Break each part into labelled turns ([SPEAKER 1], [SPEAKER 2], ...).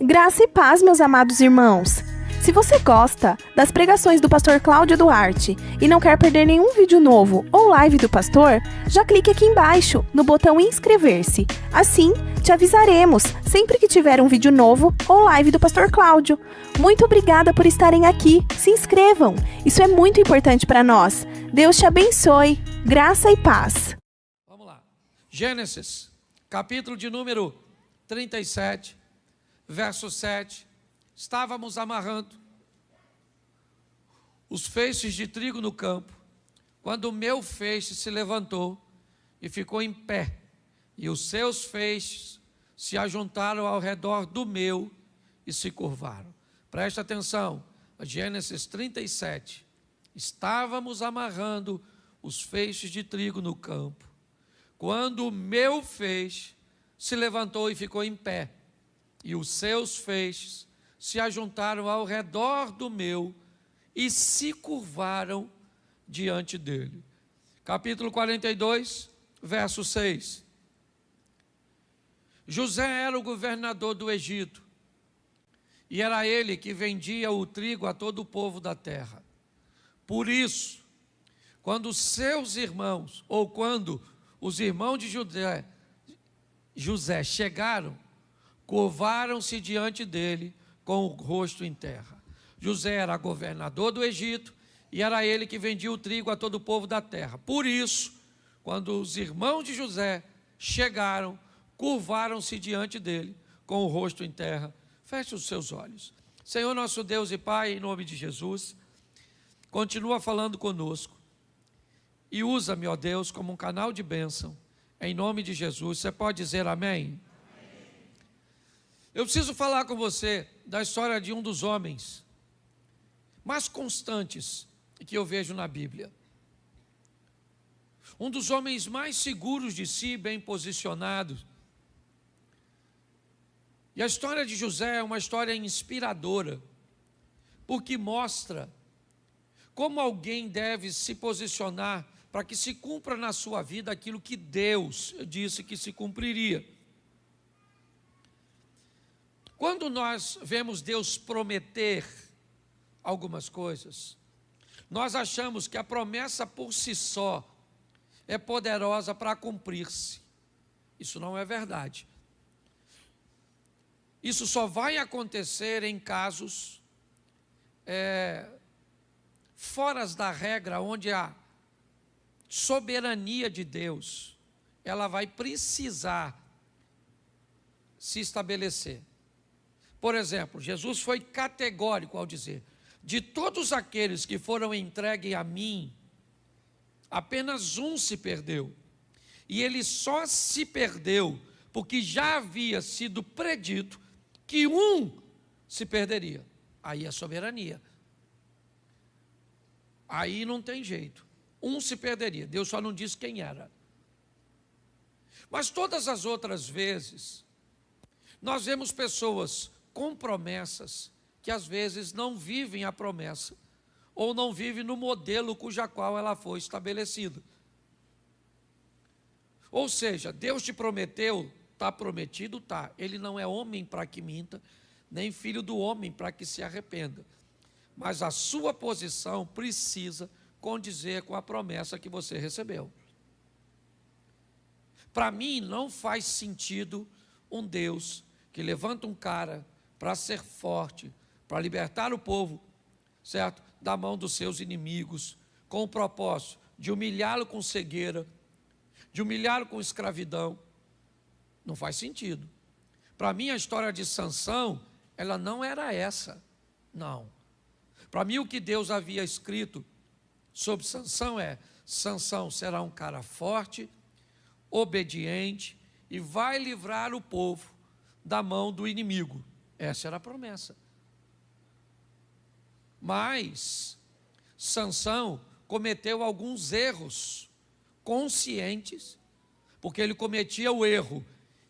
[SPEAKER 1] Graça e paz, meus amados irmãos. Se você gosta das pregações do pastor Cláudio Duarte e não quer perder nenhum vídeo novo ou live do pastor, já clique aqui embaixo no botão inscrever-se. Assim, te avisaremos sempre que tiver um vídeo novo ou live do pastor Cláudio. Muito obrigada por estarem aqui. Se inscrevam. Isso é muito importante para nós. Deus te abençoe. Graça e paz.
[SPEAKER 2] Vamos lá. Gênesis, capítulo de número 37, verso 7. Estávamos amarrando os feixes de trigo no campo, quando o meu feixe se levantou e ficou em pé, e os seus feixes se ajuntaram ao redor do meu e se curvaram. Presta atenção, Gênesis 37. Estávamos amarrando os feixes de trigo no campo, quando o meu feixe se levantou e ficou em pé, e os seus feixes se ajuntaram ao redor do meu e se curvaram diante dele. Capítulo 42, verso 6. José era o governador do Egito, e era ele que vendia o trigo a todo o povo da terra. Por isso, quando seus irmãos, ou quando os irmãos de José chegaram, curvaram-se diante dele com o rosto em terra. José era governador do Egito e era ele que vendia o trigo a todo o povo da terra. Por isso, quando os irmãos de José chegaram, curvaram-se diante dele com o rosto em terra. Feche os seus olhos. Senhor nosso Deus e Pai, em nome de Jesus, continua falando conosco e usa-me, ó Deus, como um canal de bênção, em nome de Jesus. Você pode dizer amém? Eu preciso falar com você da história de um dos homens mais constantes que eu vejo na Bíblia. Um dos homens mais seguros de si, bem posicionados. E a história de José é uma história inspiradora, porque mostra como alguém deve se posicionar para que se cumpra na sua vida aquilo que Deus disse que se cumpriria. Quando nós vemos Deus prometer algumas coisas, nós achamos que a promessa por si só é poderosa para cumprir-se. Isso não é verdade. Isso só vai acontecer em casos fora da regra, onde a soberania de Deus, ela vai precisar se estabelecer. Por exemplo, Jesus foi categórico ao dizer: de todos aqueles que foram entregues a mim, apenas um se perdeu. E ele só se perdeu porque já havia sido predito que um se perderia. Aí é soberania. Aí não tem jeito. Um se perderia. Deus só não disse quem era. Mas todas as outras vezes, nós vemos pessoas com promessas que às vezes não vivem a promessa ou não vivem no modelo cuja qual ela foi estabelecida. Ou seja, Deus te prometeu, está prometido, está. Ele não é homem para que minta, nem filho do homem para que se arrependa. Mas a sua posição precisa condizer com a promessa que você recebeu. Para mim não faz sentido um Deus que levanta um cara para ser forte, para libertar o povo, certo? Da mão dos seus inimigos, com o propósito de humilhá-lo com cegueira, de humilhá-lo com escravidão. Não faz sentido. Para mim a história de Sansão, ela não era essa, não. Para mim o que Deus havia escrito sobre Sansão é: Sansão será um cara forte, obediente e vai livrar o povo da mão do inimigo. Essa era a promessa. Mas Sansão cometeu alguns erros conscientes, porque ele cometia o erro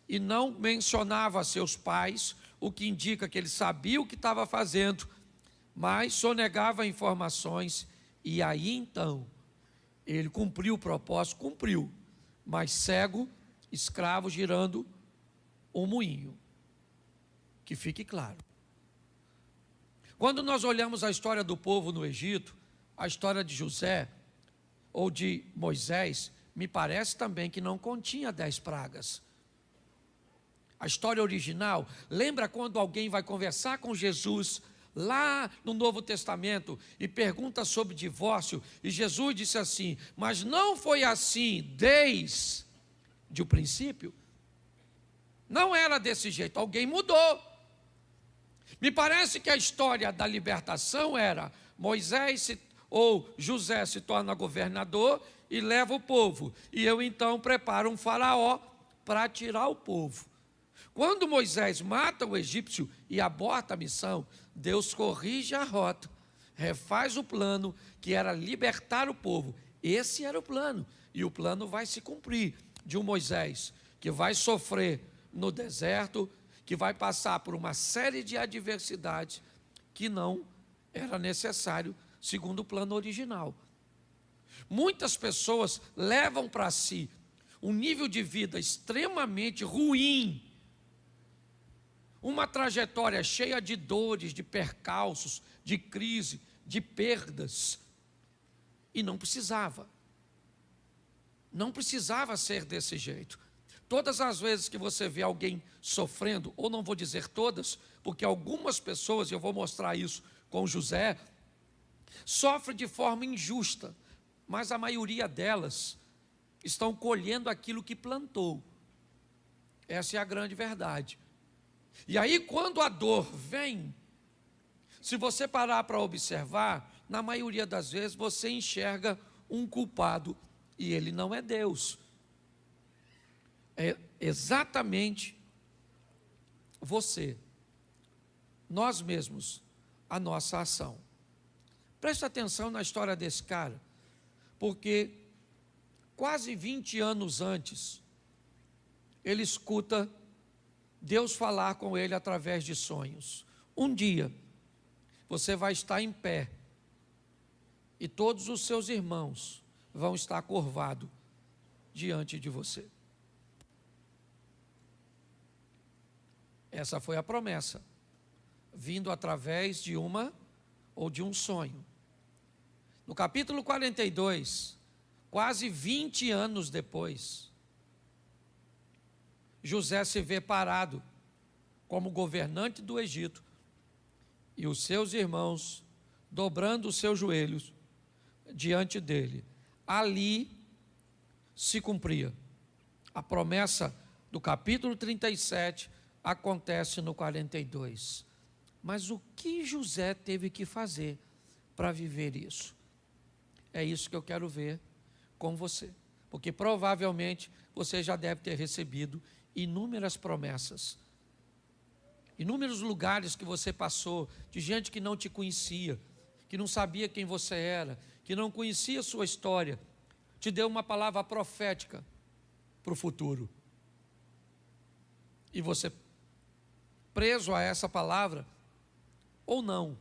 [SPEAKER 2] e não mencionava seus pais, o que indica que ele sabia o que estava fazendo, mas sonegava informações, e aí então ele cumpriu o propósito, cumpriu, mas cego, escravo girando um moinho. que fique claro. Quando nós olhamos a história do povo no Egito, a história de José ou de Moisés, me parece também que não continha 10 pragas. A história original, lembra quando alguém vai conversar com Jesus lá no Novo Testamento e pergunta sobre divórcio, e Jesus disse assim: mas não foi assim desde o princípio? Não era desse jeito, alguém mudou. Me parece que a história da libertação era Moisés ou José se torna governador e leva o povo, e eu então preparo um faraó para tirar o povo. Quando Moisés mata o egípcio e aborta a missão, Deus corrige a rota, refaz o plano que era libertar o povo. Esse era o plano, e o plano vai se cumprir, de um Moisés que vai sofrer no deserto, que vai passar por uma série de adversidades que não era necessário segundo o plano original. Muitas pessoas levam para si um nível de vida extremamente ruim, uma trajetória cheia de dores, de percalços, de crise, de perdas, e não precisava ser desse jeito. Todas as vezes que você vê alguém sofrendo, ou não vou dizer todas, porque algumas pessoas, e eu vou mostrar isso com José, sofrem de forma injusta, mas a maioria delas estão colhendo aquilo que plantou. Essa é a grande verdade. E aí, quando a dor vem, se você parar para observar, na maioria das vezes você enxerga um culpado, e ele não é Deus. É exatamente você, nós mesmos, a nossa ação. Presta atenção na história desse cara, porque quase 20 anos antes, ele escuta Deus falar com ele através de sonhos. Um dia, você vai estar em pé, e todos os seus irmãos vão estar curvados diante de você. Essa foi a promessa, vindo através de uma ou de um sonho. No capítulo 42, quase 20 anos depois, José se vê parado como governante do Egito, e os seus irmãos dobrando os seus joelhos diante dele. Ali se cumpria a promessa do capítulo 37, acontece no 42. Mas o que José teve que fazer para viver isso? É isso que eu quero ver com você, porque provavelmente você já deve ter recebido inúmeras promessas, inúmeros lugares que você passou, de gente que não te conhecia, que não sabia quem você era, que não conhecia a sua história, te deu uma palavra profética para o futuro, e você, preso a essa palavra, ou não,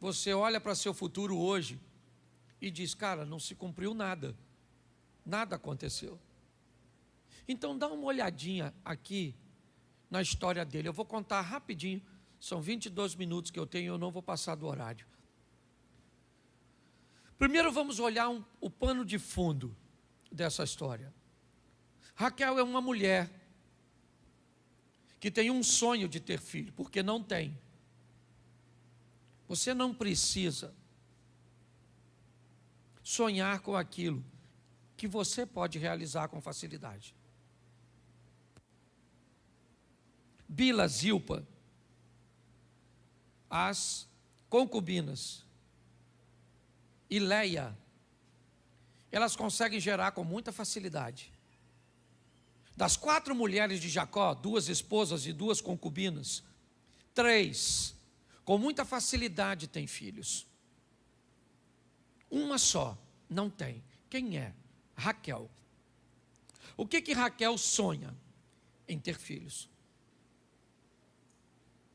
[SPEAKER 2] você olha para seu futuro hoje e diz: cara, não se cumpriu nada, nada aconteceu. Então dá uma olhadinha aqui na história dele. Eu vou contar rapidinho, são 22 minutos que eu tenho, eu não vou passar do horário. Primeiro vamos olhar o pano de fundo dessa história. Raquel é uma mulher que tem um sonho de ter filho, porque não tem. Você não precisa sonhar com aquilo que você pode realizar com facilidade. Bila, Zilpa, as concubinas, e Leia, elas conseguem gerar com muita facilidade. Das 4 mulheres de Jacó, 2 esposas e 2 concubinas, 3, com muita facilidade têm filhos. Uma só não tem. Quem é? Raquel. O que Raquel sonha? Em ter filhos.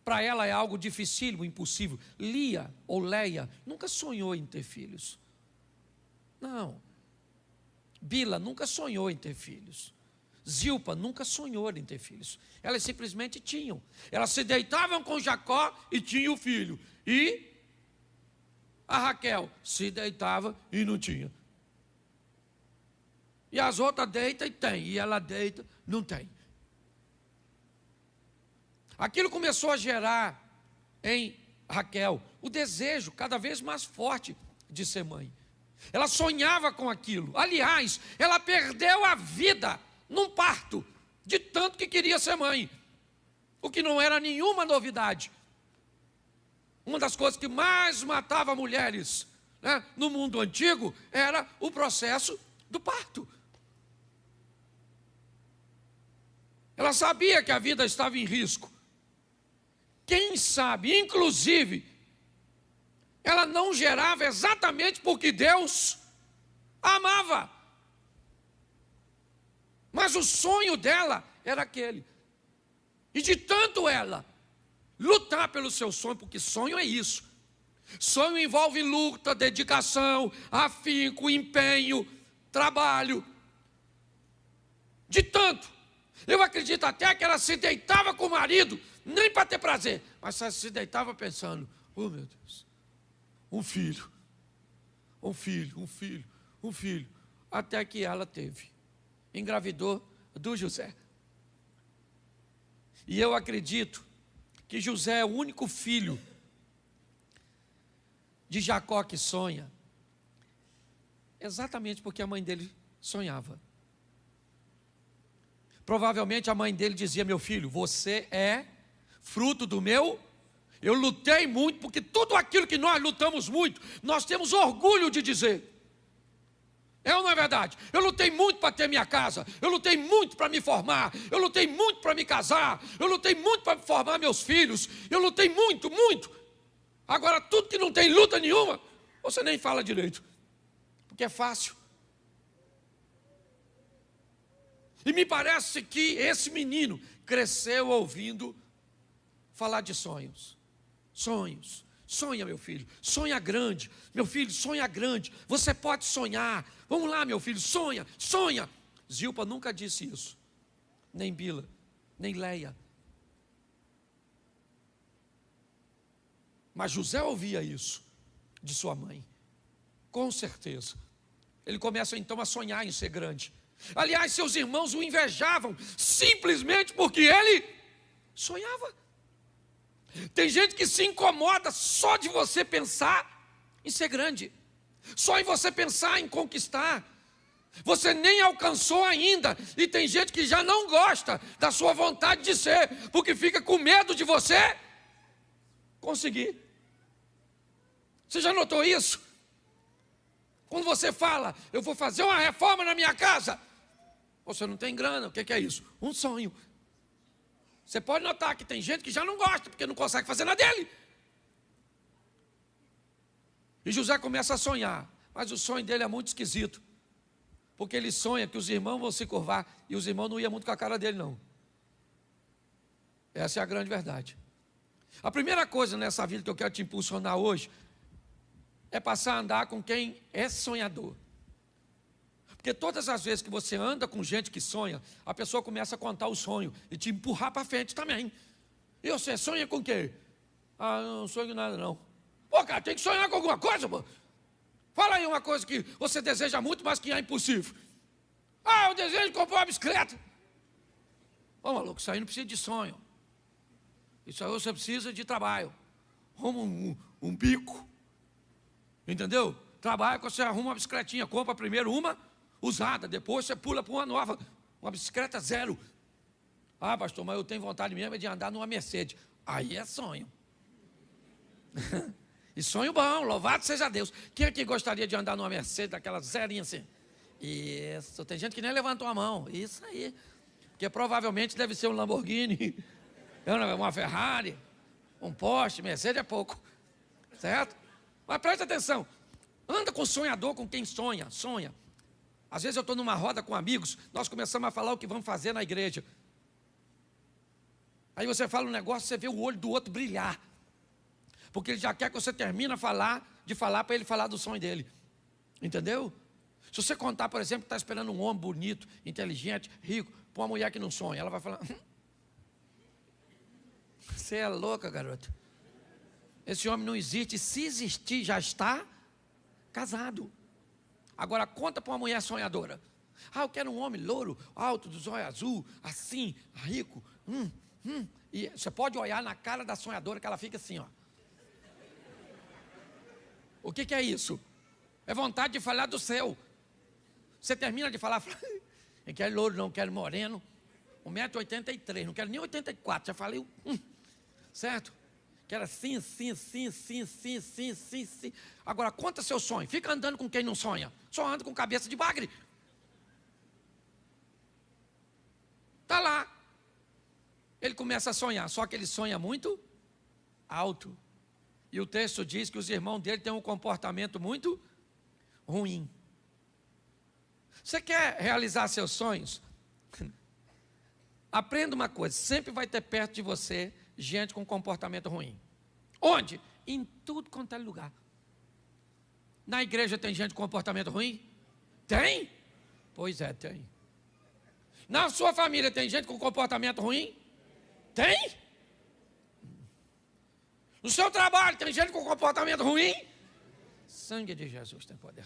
[SPEAKER 2] Para ela é algo dificílimo, impossível. Lia ou Leia nunca sonhou em ter filhos. Não. Bila nunca sonhou em ter filhos. Zilpa nunca sonhou em ter filhos. Elas simplesmente tinham. Elas se deitavam com Jacó e tinham o filho. E a Raquel se deitava e não tinha. E as outras deitam e tem. E ela deita, não tem. Aquilo começou a gerar em Raquel o desejo cada vez mais forte de ser mãe. Ela sonhava com aquilo. Aliás, ela perdeu a vida num parto, de tanto que queria ser mãe. O que não era nenhuma novidade. Uma das coisas que mais matava mulheres, né, no mundo antigo era o processo do parto. Ela sabia que a vida estava em risco. Quem sabe, inclusive, ela não gerava exatamente porque Deus a amava. Mas o sonho dela era aquele. E de tanto ela lutar pelo seu sonho, porque sonho é isso. Sonho envolve luta, dedicação, afinco, empenho, trabalho. De tanto. Eu acredito até que ela se deitava com o marido, nem para ter prazer, mas ela se deitava pensando, oh meu Deus, um filho, até que ela teve, engravidou do José. E eu acredito que José é o único filho de Jacó que sonha, exatamente porque a mãe dele sonhava. Provavelmente a mãe dele dizia, meu filho, você é fruto do meu... Eu lutei muito, porque tudo aquilo que nós lutamos muito, nós temos orgulho de dizer. É ou não é verdade? Eu lutei muito para ter minha casa, eu lutei muito para me formar, eu lutei muito para me casar, eu lutei muito para formar meus filhos, eu lutei muito, muito. Agora, tudo que não tem luta nenhuma, você nem fala direito, porque é fácil. E me parece que esse menino cresceu ouvindo falar de sonhos. Sonhos. Sonha, meu filho. Sonha grande. Meu filho, sonha grande. Você pode sonhar. Vamos lá, meu filho. Sonha, sonha. Zilpa nunca disse isso. Nem Bila, nem Leia. Mas José ouvia isso de sua mãe. Com certeza. Ele começa então a sonhar em ser grande. Aliás, seus irmãos o invejavam simplesmente porque ele sonhava. Tem gente que se incomoda só de você pensar em ser grande, só em você pensar em conquistar. Você nem alcançou ainda, e tem gente que já não gosta da sua vontade de ser, porque fica com medo de você conseguir. Você já notou isso? Quando você fala, eu vou fazer uma reforma na minha casa, você não tem grana, o que é isso? Um sonho. Você pode notar que tem gente que já não gosta, porque não consegue fazer na dele. E José começa a sonhar, mas o sonho dele é muito esquisito, porque ele sonha que os irmãos vão se curvar, e os irmãos não iam muito com a cara dele não. Essa é a grande verdade. A primeira coisa nessa vida que eu quero te impulsionar hoje, é passar a andar com quem é sonhador. Porque todas as vezes que você anda com gente que sonha, a pessoa começa a contar o sonho e te empurrar para frente também. E você sonha com o quê? Ah, não sonho nada não. Pô, cara, tem que sonhar com alguma coisa, pô. Fala aí uma coisa que você deseja muito, mas que é impossível. Ah, eu desejo comprar uma bicicleta. Ô, maluco, isso aí não precisa de sonho. Isso aí você precisa de trabalho. Arruma um bico. Entendeu? Trabalha, você arruma uma bicicletinha, compra primeiro uma usada, depois você pula para uma nova, uma bicicleta zero. Ah, pastor, mas eu tenho vontade mesmo de andar numa Mercedes. Aí é sonho. E sonho bom, louvado seja Deus. Quem aqui gostaria de andar numa Mercedes, daquela zerinha assim? Isso, tem gente que nem levantou a mão. Isso aí. Porque provavelmente deve ser um Lamborghini, uma Ferrari, um Porsche, Mercedes é pouco. Certo? Mas preste atenção. Anda com sonhador, com quem sonha, sonha. Às vezes eu estou numa roda com amigos, nós começamos a falar o que vamos fazer na igreja. Aí você fala um negócio, você vê o olho do outro brilhar. Porque ele já quer que você termine de falar para ele falar do sonho dele. Entendeu? Se você contar, por exemplo, que está esperando um homem bonito, inteligente, rico, para uma mulher que não sonha. Ela vai falar: você é louca, garota. Esse homem não existe. Se existir, já está casado. Agora, conta para uma mulher sonhadora. Eu quero um homem louro, alto, dos olhos azul, assim, rico. E você pode olhar na cara da sonhadora que ela fica assim, ó. O que é isso? É vontade de falar do céu. Você termina de falar, eu quero louro, não quero moreno. 1,83 m, não quero nem 84, já falei, certo? Quero assim. Agora, conta seu sonho. Fica andando com quem não sonha. Só anda com cabeça de bagre. Está lá. Ele começa a sonhar, só que ele sonha muito alto. E o texto diz que os irmãos dele têm um comportamento muito ruim. Você quer realizar seus sonhos? Aprenda uma coisa, sempre vai ter perto de você gente com comportamento ruim. Onde? Em tudo quanto é lugar. Na igreja tem gente com comportamento ruim? Tem? Pois é, tem. Na sua família tem gente com comportamento ruim? Tem? No seu trabalho tem gente com comportamento ruim? Sangue de Jesus tem poder.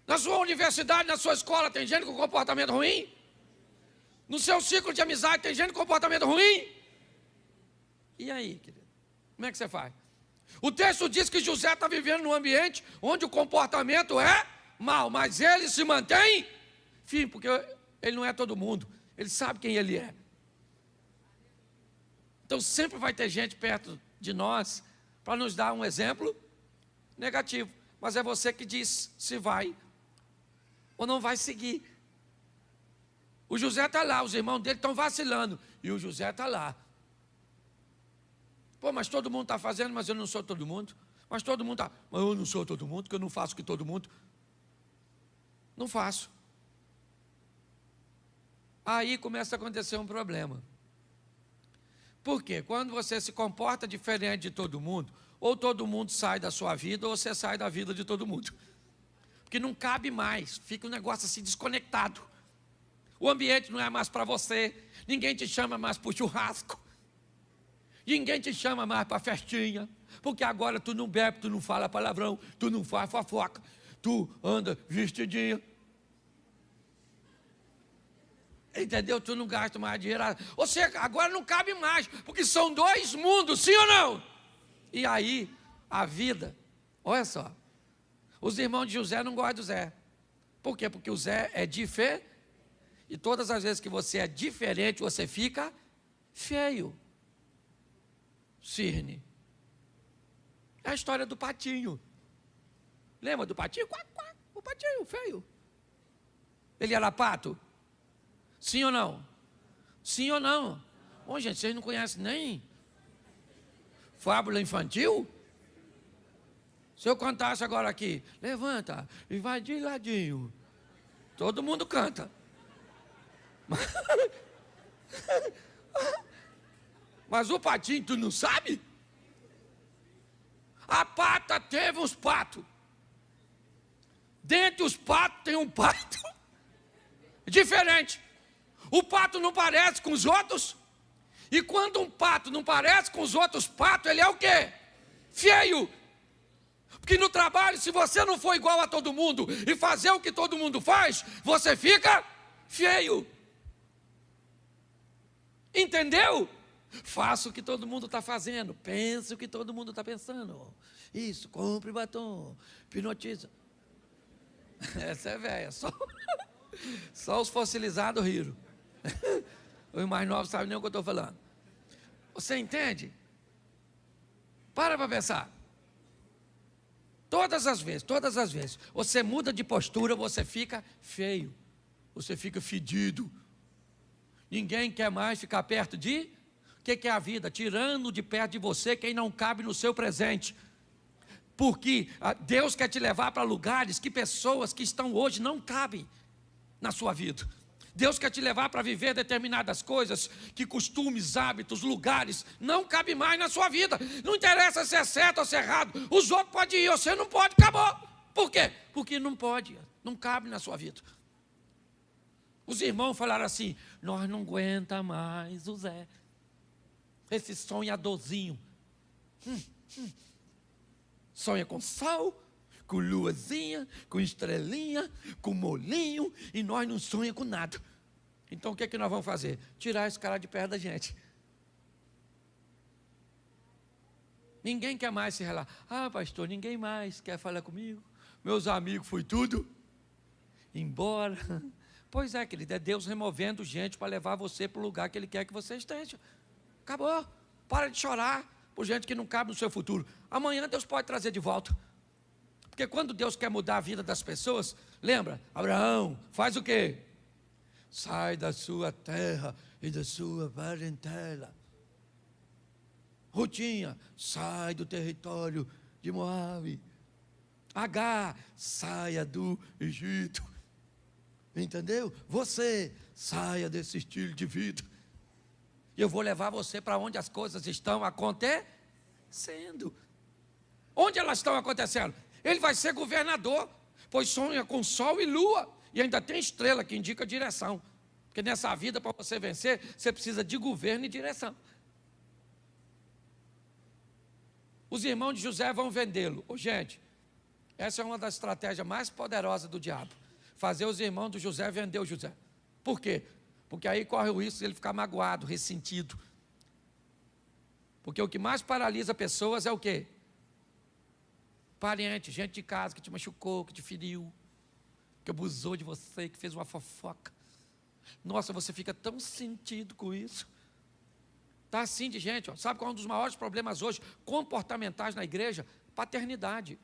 [SPEAKER 2] Na sua universidade, na sua escola tem gente com comportamento ruim? No seu ciclo de amizade tem gente com comportamento ruim? E aí, querido? Como é que você faz? O texto diz que José está vivendo num ambiente onde o comportamento é mau, mas ele se mantém firme, porque ele não é todo mundo, ele sabe quem ele é. Então sempre vai ter gente perto de nós para nos dar um exemplo negativo, mas é você que diz se vai ou não vai seguir. O José está lá, os irmãos dele estão vacilando, e o José está lá. Pô, mas todo mundo está fazendo, mas eu não sou todo mundo. Mas todo mundo está, mas eu não sou todo mundo, porque eu não faço o que todo mundo. Não faço. Aí começa a acontecer um problema. Por quê? Quando você se comporta diferente de todo mundo, ou todo mundo sai da sua vida, ou você sai da vida de todo mundo. Porque não cabe mais, fica um negócio assim desconectado. O ambiente não é mais para você, ninguém te chama mais para o churrasco, ninguém te chama mais para a festinha, porque agora tu não bebe, tu não fala palavrão, tu não faz fofoca, tu anda vestidinha. Entendeu? Tu não gasta mais dinheiro. Ou seja, agora não cabe mais, porque são dois mundos, sim ou não? E aí, a vida, olha só, os irmãos de José não gostam do Zé. Por quê? Porque o Zé é diferente, e todas as vezes que você é diferente, você fica feio. Cirne. É a história do patinho. Lembra do patinho? Quac, quac, o patinho feio. Ele era pato? Sim ou não? Sim ou não? Bom, gente, vocês não conhecem nem fábula infantil? Se eu cantasse agora aqui, levanta e vai de ladinho. Todo mundo canta. Mas o patinho, tu não sabe? A pata teve uns patos. Dentre os patos tem um pato diferente. O pato não parece com os outros. E quando um pato não parece com os outros patos, ele é o quê? Feio. Porque no trabalho, se você não for igual a todo mundo e fazer o que todo mundo faz, você fica feio. Entendeu? Faça o que todo mundo está fazendo. Pense o que todo mundo está pensando. Isso, compre batom. Hipnotiza. Essa é velha. Só os fossilizados riram. Os mais novos sabem nem o que eu estou falando. Você entende? Para pensar. Todas as vezes, você muda de postura, você fica feio. Você fica fedido. Ninguém quer mais ficar perto de... O que é a vida? Tirando de perto de você quem não cabe no seu presente. Porque Deus quer te levar para lugares que pessoas que estão hoje não cabem na sua vida. Deus quer te levar para viver determinadas coisas, que costumes, hábitos, lugares, não cabem mais na sua vida. Não interessa se é certo ou se é errado. Os outros podem ir, você não pode, acabou. Por quê? Porque não pode, não cabe na sua vida. Os irmãos falaram assim: nós não aguenta mais o Zé, esse sonhadorzinho. Sonha com sol, com luazinha, com estrelinha, com molinho, e nós não sonhamos com nada. Então o que é que nós vamos fazer? Tirar esse cara de perto da gente. Ninguém quer mais se relacionar. Ah, pastor, ninguém mais quer falar comigo. Meus amigos, foi tudo embora. Pois é, querido, é Deus removendo gente para levar você para o lugar que Ele quer que você esteja. Acabou. Para de chorar por gente que não cabe no seu futuro. Amanhã Deus pode trazer de volta. Porque quando Deus quer mudar a vida das pessoas, lembra? Abraão, faz o quê? Sai da sua terra e da sua parentela. Rutinha, sai do território de Moabe. Agar, saia do Egito. Entendeu? Você, saia desse estilo de vida. E eu vou levar você para onde as coisas estão acontecendo. Onde elas estão acontecendo? Ele vai ser governador, pois sonha com sol e lua. E ainda tem estrela que indica direção. Porque nessa vida, para você vencer, você precisa de governo e direção. Os irmãos de José vão vendê-lo. Gente, essa é uma das estratégias mais poderosas do diabo. Fazer os irmãos do José vender o José. Por quê? Porque aí corre o risco de ele ficar magoado, ressentido. Porque o que mais paralisa pessoas é o quê? Parente, gente de casa que te machucou, que te feriu, que abusou de você, que fez uma fofoca. Nossa, você fica tão sentido com isso. Está assim de gente, ó. Sabe qual é um dos maiores problemas hoje comportamentais na igreja? Paternidade.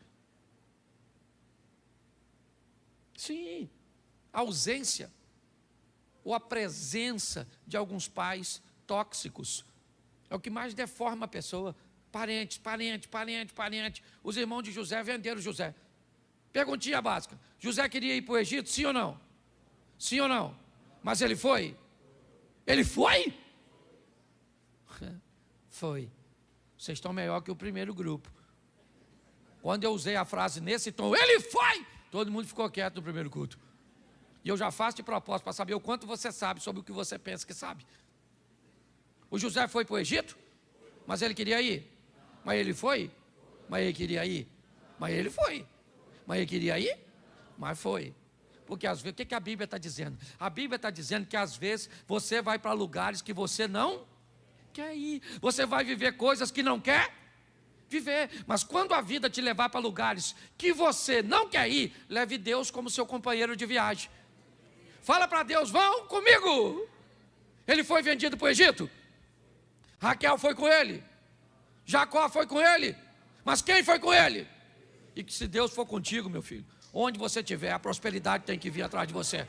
[SPEAKER 2] Sim, a ausência ou a presença de alguns pais tóxicos é o que mais deforma a pessoa. Parente. Os irmãos de José venderam José. Perguntinha básica: José queria ir para o Egito, sim ou não? Sim ou não? Mas ele foi? Ele foi? Foi. Vocês estão melhor que o primeiro grupo. Quando eu usei a frase nesse tom, ele foi! Todo mundo ficou quieto no primeiro culto. E eu já faço de propósito para saber o quanto você sabe sobre o que você pensa que sabe. O José foi para o Egito, mas ele queria ir. Mas ele foi? Mas ele queria ir. Mas ele foi. Mas ele queria ir? Mas foi. Porque às vezes, o que a Bíblia está dizendo? A Bíblia está dizendo que às vezes você vai para lugares que você não quer ir. Você vai viver coisas que não quer viver. Mas quando a vida te levar para lugares que você não quer ir, leve Deus como seu companheiro de viagem. Fala para Deus: vão comigo. Ele foi vendido para o Egito. Raquel foi com ele. Jacó foi com ele. Mas quem foi com ele? E que se Deus for contigo, meu filho, onde você estiver, a prosperidade tem que vir atrás de você.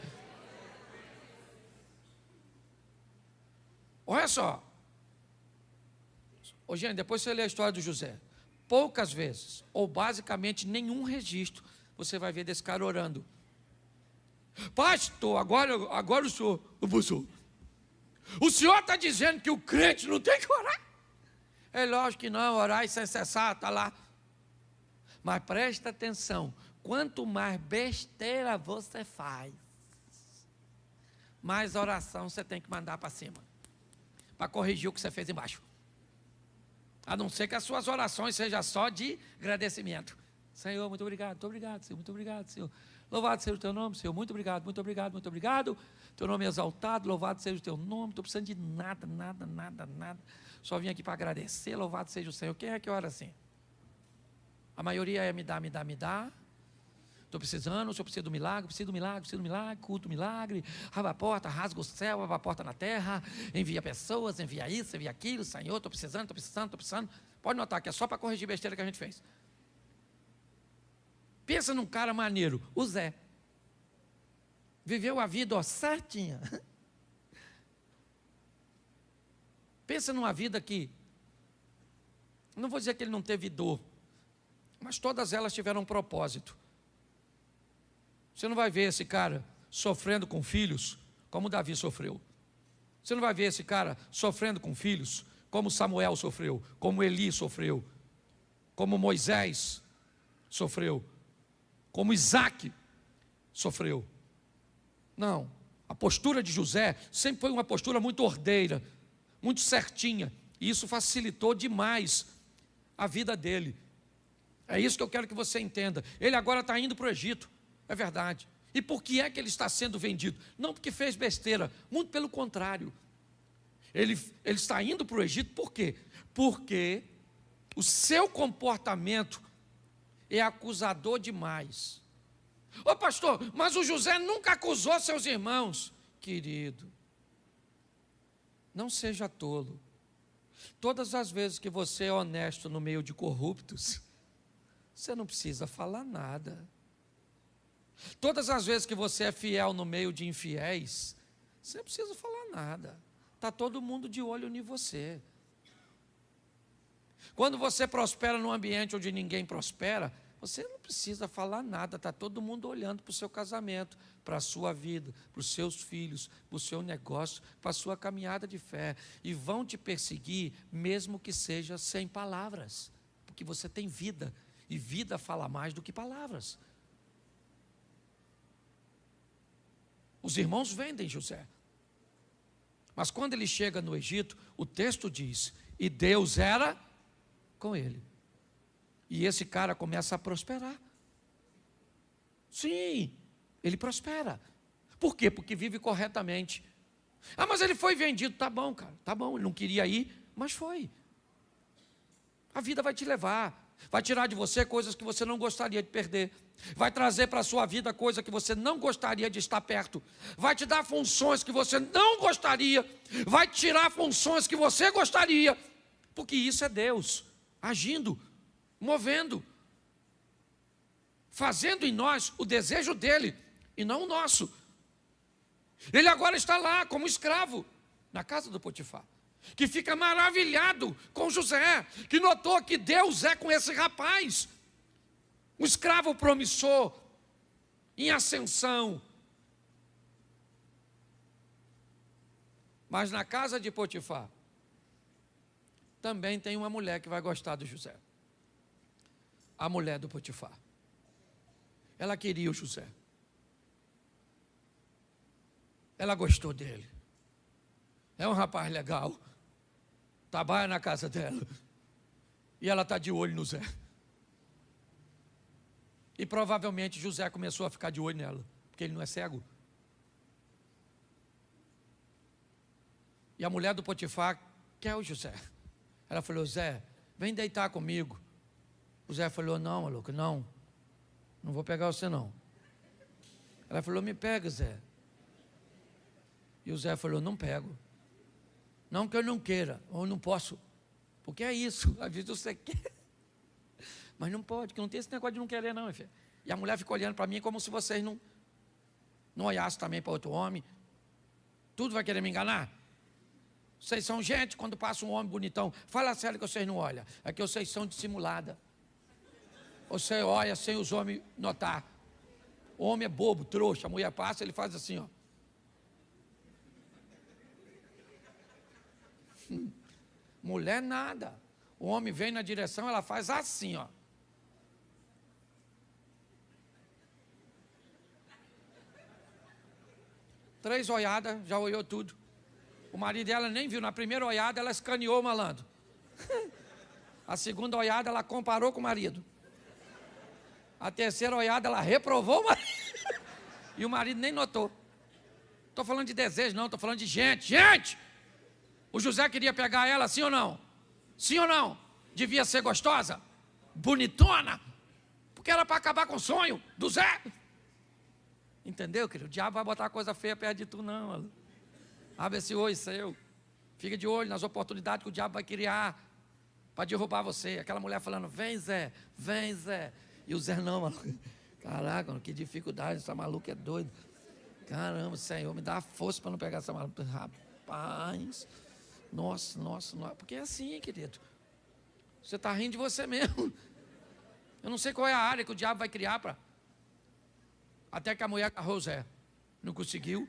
[SPEAKER 2] Olha só. Ô, gente, depois você lê a história do José. Poucas vezes, ou basicamente nenhum registro, você vai ver desse cara orando. Pastor, agora o senhor abusou. O senhor está dizendo que o crente não tem que orar? É lógico que não, orar e sem cessar, está lá. Mas presta atenção, quanto mais besteira você faz, mais oração você tem que mandar para cima, para corrigir o que você fez embaixo. A não ser que as suas orações sejam só de agradecimento. Senhor, muito obrigado, Senhor, muito obrigado, Senhor. Louvado seja o teu nome, Senhor, muito obrigado. Teu nome é exaltado, louvado seja o teu nome. Não estou precisando de nada. Só vim aqui para agradecer, louvado seja o Senhor. Quem é que ora assim? A maioria é me dá. Estou precisando, o Senhor precisa do milagre, culto milagre. Abre a porta, rasga o céu, abre a porta na terra, envia pessoas, envia isso, envia aquilo. Senhor, estou precisando. Pode notar que é só para corrigir besteira que a gente fez. Pensa num cara maneiro, o Zé. Viveu a vida certinha. Pensa numa vida que, não vou dizer que ele não teve dor, mas todas elas tiveram um propósito. Você não vai ver esse cara sofrendo com filhos como Davi sofreu. Você não vai ver esse cara sofrendo com filhos como Samuel sofreu, como Eli sofreu, como Moisés sofreu, como Isaac sofreu. Não. A postura de José sempre foi uma postura muito ordeira, muito certinha. E isso facilitou demais a vida dele. É isso que eu quero que você entenda. Ele agora está indo para o Egito, é verdade. E por que é que ele está sendo vendido? Não porque fez besteira, muito pelo contrário. Ele está indo para o Egito por quê? Porque o seu comportamento é acusador demais. Ô pastor, mas o José nunca acusou seus irmãos. Querido, não seja tolo. Todas as vezes que você é honesto no meio de corruptos, você não precisa falar nada. Todas as vezes que você é fiel no meio de infiéis, você não precisa falar nada. Está todo mundo de olho em você. Quando você prospera num ambiente onde ninguém prospera, você não precisa falar nada, está todo mundo olhando para o seu casamento, para a sua vida, para os seus filhos, para o seu negócio, para a sua caminhada de fé. E vão te perseguir, mesmo que seja sem palavras, porque você tem vida, e vida fala mais do que palavras. Os irmãos vendem José. Mas quando ele chega no Egito, o texto diz, e Deus era com ele. E esse cara começa a prosperar. Sim, ele prospera. Por quê? Porque vive corretamente. Ah, mas ele foi vendido. Tá bom, cara, tá bom. Ele não queria ir, mas foi. A vida vai te levar. Vai tirar de você coisas que você não gostaria de perder. Vai trazer para a sua vida coisa que você não gostaria de estar perto. Vai te dar funções que você não gostaria. Vai tirar funções que você gostaria. Porque isso é Deus agindo, movendo, fazendo em nós o desejo dele e não o nosso. Ele agora está lá como escravo na casa do Potifar, que fica maravilhado com José, que notou que Deus é com esse rapaz, um escravo promissor, em ascensão. Mas na casa de Potifar também tem uma mulher que vai gostar do José. A mulher do Potifar. Ela queria o José. Ela gostou dele. É um rapaz legal. Trabalha na casa dela. E ela está de olho no Zé. E provavelmente José começou a ficar de olho nela, porque ele não é cego. E a mulher do Potifar quer o José. Ela falou, Zé, vem deitar comigo. O Zé falou, não, maluco, não vou pegar você não. Ela falou, me pega, Zé. E o Zé falou, não pego. Não que eu não queira, ou não posso. Porque é isso, às vezes você quer, mas não pode, porque não tem esse negócio de não querer não, filho. E a mulher fica olhando para mim como se vocês não olhassem também para outro homem. Tudo vai querer me enganar? Vocês são gente, quando passa um homem bonitão, fala sério que vocês não olham. É que vocês são dissimulada. Você olha sem os homens notar. O homem é bobo, trouxa, a mulher passa, ele faz assim, ó. Mulher nada. O homem vem na direção, ela faz assim, ó. Três olhadas, já olhou tudo. O marido dela nem viu. Na primeira olhada, ela escaneou o malandro. A segunda olhada, ela comparou com o marido. A terceira olhada, ela reprovou o marido. E o marido nem notou. Estou falando de desejo, não. Estou falando de gente. Gente! O José queria pegar ela, sim ou não? Sim ou não? Devia ser gostosa? Bonitona? Porque era para acabar com o sonho do Zé. Entendeu, querido? O diabo vai botar coisa feia perto de tu, não, maluco. Abre esse olho seu. Fica de olho nas oportunidades que o diabo vai criar para derrubar você. Aquela mulher falando, vem Zé, vem Zé. E o Zé não, maluco. Caraca, mano, que dificuldade, essa maluca é doida. Caramba, Senhor, me dá força para não pegar essa maluca. Rapaz, nossa, porque é assim, querido. Você está rindo de você mesmo. Eu não sei qual é a área que o diabo vai criar para... Até que a mulher agarrou o Zé. Não conseguiu.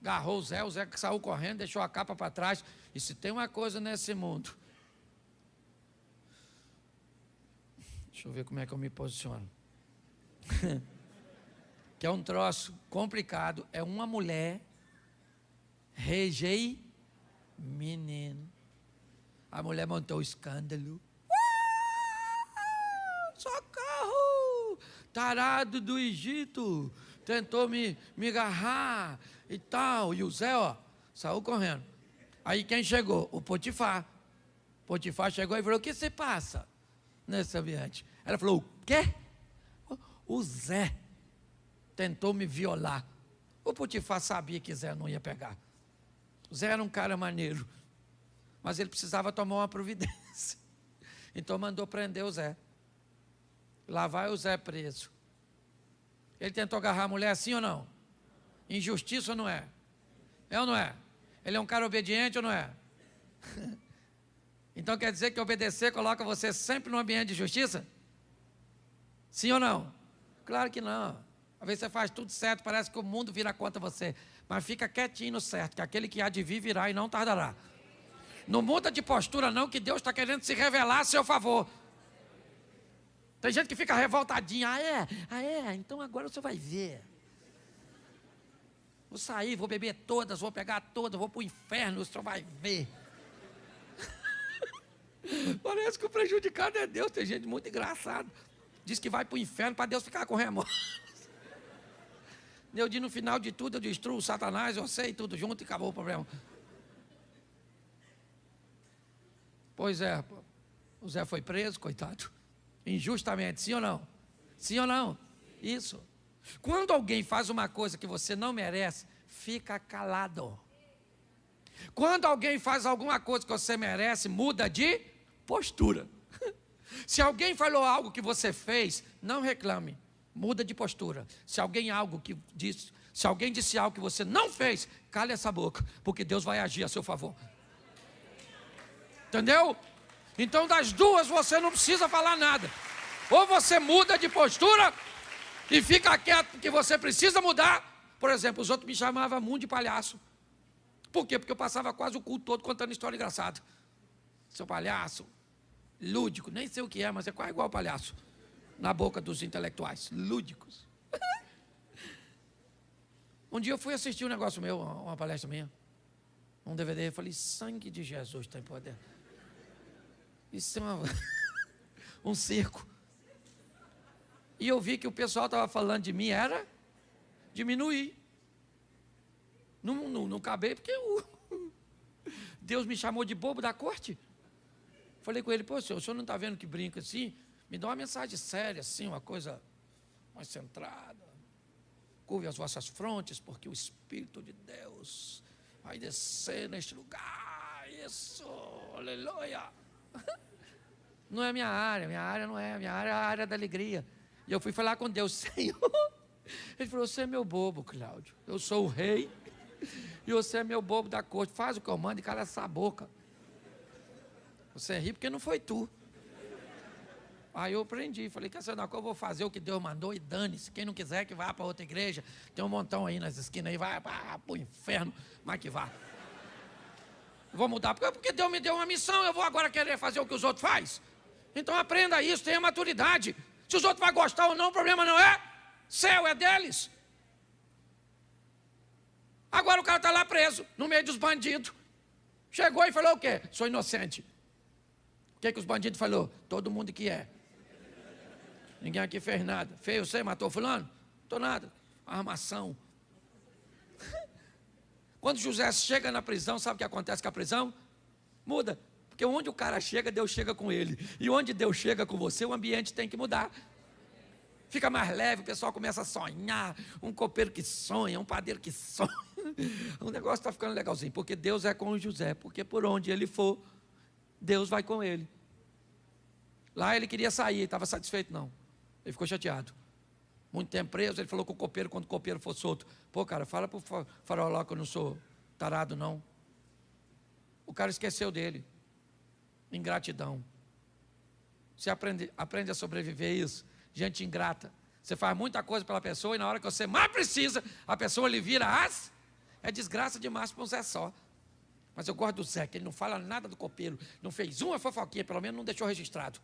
[SPEAKER 2] Agarrou o Zé saiu correndo, deixou a capa para trás. E se tem uma coisa nesse mundo... Deixa eu ver como é que eu me posiciono. que é um troço complicado, é uma mulher rejei menino. A mulher montou o escândalo. Socorro! Tarado do Egito, tentou me agarrar e tal. E o Zé, saiu correndo. Aí quem chegou? O Potifar. Potifar chegou e falou: o que se passa nesse ambiente? Ela falou: o quê? O Zé tentou me violar. O Potifar sabia que Zé não ia pegar. O Zé era um cara maneiro, mas ele precisava tomar uma providência. Então mandou prender o Zé. Lá vai o Zé preso. Ele tentou agarrar a mulher, sim ou não? Injustiça ou não é? É ou não é? Ele é um cara obediente ou não é? Então quer dizer que obedecer coloca você sempre num ambiente de justiça? Sim ou não? Claro que não. Às vezes você faz tudo certo, parece que o mundo vira contra você. Mas fica quietinho no certo, que aquele que há de vir virá e não tardará. Não muda de postura não, que Deus está querendo se revelar a seu favor. Tem gente que fica revoltadinha. Ah é? Então agora você vai ver. Vou sair, vou beber todas, vou pegar todas, vou para o inferno, você vai ver. Parece que o prejudicado é Deus. Tem gente muito engraçada. Diz que vai para o inferno para Deus ficar com remorso. Eu digo, no final de tudo, eu destruo Satanás, eu sei tudo junto e acabou o problema. Pois é, o Zé foi preso, coitado. Injustamente, sim ou não? Sim ou não? Isso. Quando alguém faz uma coisa que você não merece, fica calado. Quando alguém faz alguma coisa que você merece, muda de postura. Se alguém falou algo que você fez, não reclame. Muda de postura. Se alguém disse algo que você não fez, cale essa boca, porque Deus vai agir a seu favor. Entendeu? Então das duas você não precisa falar nada. Ou você muda de postura e fica quieto porque você precisa mudar. Por exemplo, os outros me chamavam muito de palhaço. Por quê? Porque eu passava quase o culto todo contando história engraçada. Seu palhaço, lúdico, nem sei o que é, mas é quase igual palhaço. Na boca dos intelectuais, lúdicos. Um dia eu fui assistir um negócio meu, uma palestra minha, um DVD, eu falei: sangue de Jesus tem poder. Isso é um circo. E eu vi que o pessoal estava falando de mim, era diminuir. Não acabei, porque Deus me chamou de bobo da corte. Falei com ele: pô, senhor, o senhor não está vendo que brinca assim? Me dá uma mensagem séria, assim, uma coisa mais centrada. Curve as vossas frontes, porque o Espírito de Deus vai descer neste lugar. Isso, aleluia. Não é minha área não é, minha área é a área da alegria. E eu fui falar com Deus: Senhor. Ele falou: você é meu bobo, Cláudio. Eu sou o rei e você é meu bobo da corte. Faz o que eu mando e cala essa boca. Você ri porque não foi tu. Aí eu aprendi, falei: quer saber, eu vou fazer o que Deus mandou e dane-se. Quem não quiser que vá para outra igreja, tem um montão aí nas esquinas aí, vai para o inferno, mas que vá. Vou mudar, porque Deus me deu uma missão, eu vou agora querer fazer o que os outros fazem. Então aprenda isso, tenha maturidade. Se os outros vão gostar ou não, o problema não é seu, é deles. Agora o cara está lá preso, no meio dos bandidos. Chegou e falou o quê? Sou inocente. O que os bandidos falaram? Todo mundo que é. Ninguém aqui fez nada. Fez você, matou fulano? Tô nada. Armação. Quando José chega na prisão, sabe o que acontece com a prisão? Muda. Porque onde o cara chega, Deus chega com ele. E onde Deus chega com você, o ambiente tem que mudar. Fica mais leve, o pessoal começa a sonhar. Um copeiro que sonha, um padeiro que sonha. O negócio está ficando legalzinho. Porque Deus é com José. Porque por onde ele for, Deus vai com ele. Lá ele queria sair, estava satisfeito não. Ele ficou chateado. Muito tempo preso, ele falou com o copeiro, quando o copeiro for solto: pô, cara, fala para o farol lá que eu não sou tarado não. O cara esqueceu dele. Ingratidão. Você aprende a sobreviver isso. Gente ingrata. Você faz muita coisa pela pessoa e na hora que você mais precisa, a pessoa lhe vira as. É desgraça demais para um Zé só. Mas eu gosto do Zé, que ele não fala nada do copeiro, não fez uma fofoquinha, pelo menos não deixou registrado.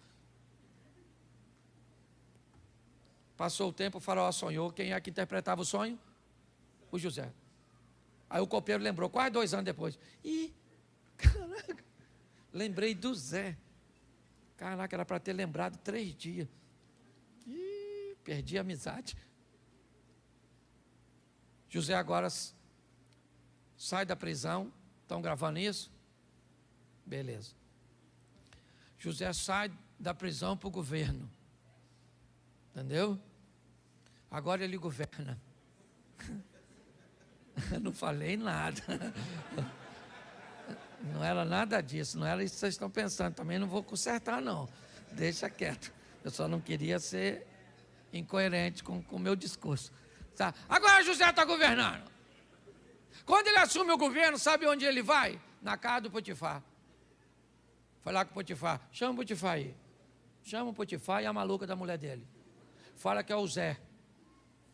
[SPEAKER 2] Passou o tempo, o faraó sonhou. Quem é que interpretava o sonho? O José. Aí o copeiro lembrou, quase 2 anos depois. Ih, caraca, lembrei do Zé. Caraca, era para ter lembrado 3 dias. Ih, perdi a amizade. José agora sai da prisão. Estão gravando isso? Beleza. José sai da prisão para o governo. Entendeu? Agora ele governa. Não falei nada. Não era nada disso, não era isso que vocês estão pensando. Também não vou consertar, não. Deixa quieto. Eu só não queria ser incoerente com o meu discurso. Tá? Agora José está governando. Quando ele assume o governo, sabe onde ele vai? Na casa do Potifar. Foi lá com o Potifar. Chama o Potifar aí. Chama o Potifar e a maluca da mulher dele. Fala que é o Zé,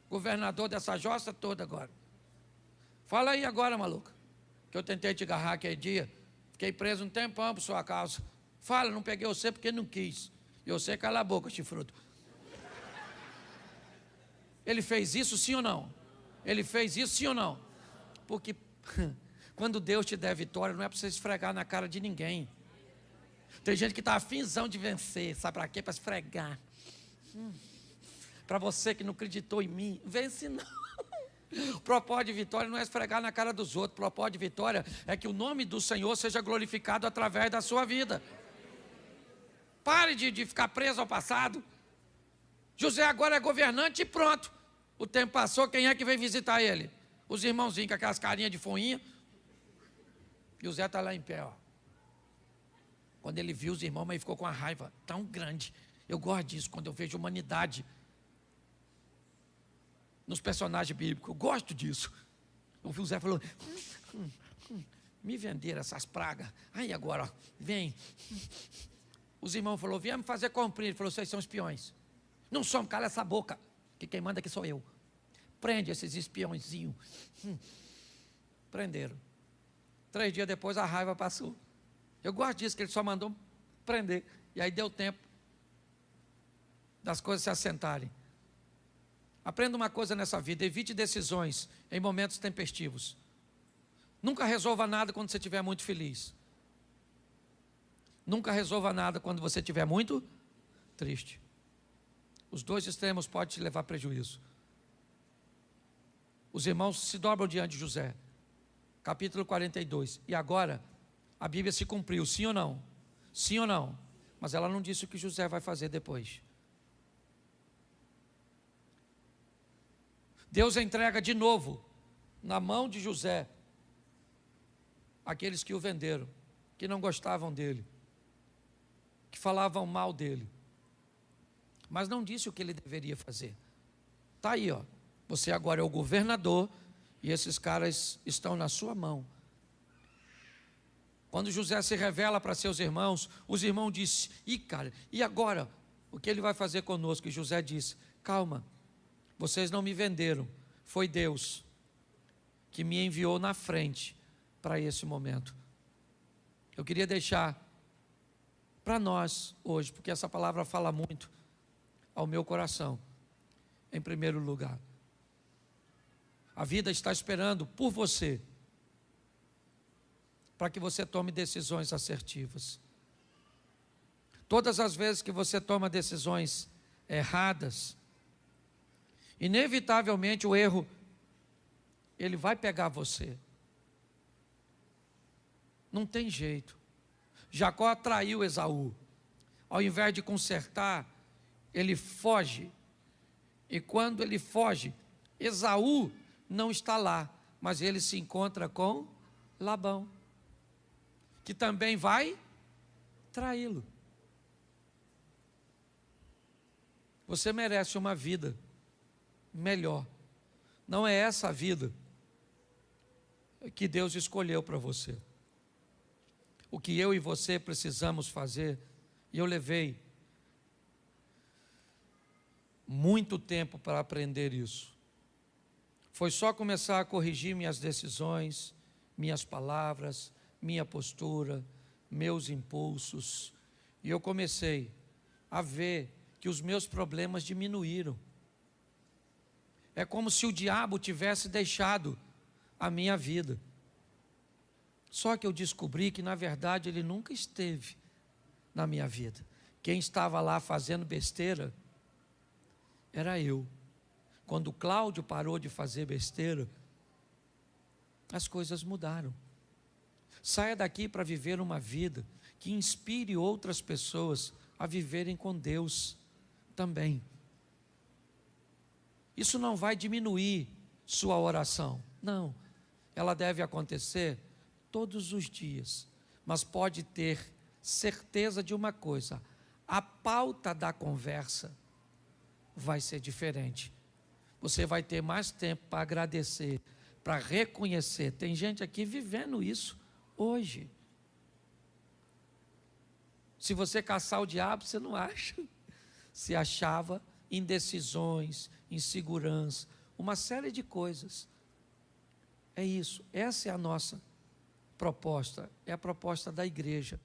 [SPEAKER 2] governador dessa jossa toda agora. Fala aí agora, maluca, que eu tentei te agarrar aquele dia. Fiquei preso um tempão por sua causa. Fala, não peguei você porque não quis. E você cala a boca, chifrudo. Ele fez isso sim ou não? Ele fez isso sim ou não? Porque quando Deus te der vitória, não é para você esfregar na cara de ninguém. Tem gente que está afinzão de vencer, sabe para quê? Para esfregar. Para você que não acreditou em mim, vence não. O propósito de vitória não é esfregar na cara dos outros. O propósito de vitória é que o nome do Senhor seja glorificado através da sua vida. Pare de ficar preso ao passado. José agora é governante e pronto. O tempo passou, quem é que veio visitar ele? Os irmãozinhos com aquelas carinhas de foinha. E o Zé está lá em pé, ó. Quando ele viu os irmãos, mas ele ficou com uma raiva tão grande. Eu gosto disso, quando eu vejo humanidade nos personagens bíblicos. Eu gosto disso. Eu vi o Zé falou, me venderam essas pragas. Aí agora, ó, vem. Os irmãos falaram, viemos fazer cumprir. Ele falou, vocês são espiões. Não somos, cala essa boca, que quem manda aqui sou eu. Prende esses espiõezinhos. Prenderam. 3 dias depois a raiva passou. Eu gosto disso, que ele só mandou prender. E aí deu tempo das coisas se assentarem. Aprenda uma coisa nessa vida, evite decisões em momentos tempestivos. Nunca resolva nada quando você estiver muito feliz. Nunca resolva nada quando você estiver muito triste. Os dois extremos podem te levar a prejuízo. Os irmãos se dobram diante de José. Capítulo 42. E agora, a Bíblia se cumpriu, sim ou não? Sim ou não? Mas ela não disse o que José vai fazer depois. Deus entrega de novo na mão de José aqueles que o venderam, que não gostavam dele, que falavam mal dele, mas não disse o que ele deveria fazer. Está aí, ó. Você agora é o governador e esses caras estão na sua mão. Quando José se revela para seus irmãos, os irmãos dizem, cara, e agora? O que ele vai fazer conosco? E José disse, calma, vocês não me venderam, foi Deus que me enviou na frente para esse momento. Eu queria deixar para nós hoje, porque essa palavra fala muito ao meu coração, em primeiro lugar. A vida está esperando por você, para que você tome decisões assertivas. Todas as vezes que você toma decisões erradas, inevitavelmente o erro, ele vai pegar você. Não tem jeito. Jacó atraiu Esaú. Ao invés de consertar, ele foge. E quando ele foge, Esaú não está lá, mas ele se encontra com Labão, que também vai traí-lo. Você merece uma vida melhor. Não é essa a vida que Deus escolheu para você. O que eu e você precisamos fazer, e eu levei muito tempo para aprender isso, foi só começar a corrigir minhas decisões, minhas palavras, minha postura, meus impulsos, e eu comecei a ver que os meus problemas diminuíram. É como se o diabo tivesse deixado a minha vida. Só que eu descobri que, na verdade, ele nunca esteve na minha vida. Quem estava lá fazendo besteira era eu. Quando o Cláudio parou de fazer besteira, as coisas mudaram. Saia daqui para viver uma vida que inspire outras pessoas a viverem com Deus também. Isso não vai diminuir sua oração, não. Ela deve acontecer todos os dias, mas pode ter certeza de uma coisa: a pauta da conversa vai ser diferente. Você vai ter mais tempo para agradecer, para reconhecer. Tem gente aqui vivendo isso hoje. Se você caçar o diabo, você não acha. Se achava indecisões, insegurança, uma série de coisas. É isso, essa é a nossa proposta, é a proposta da igreja.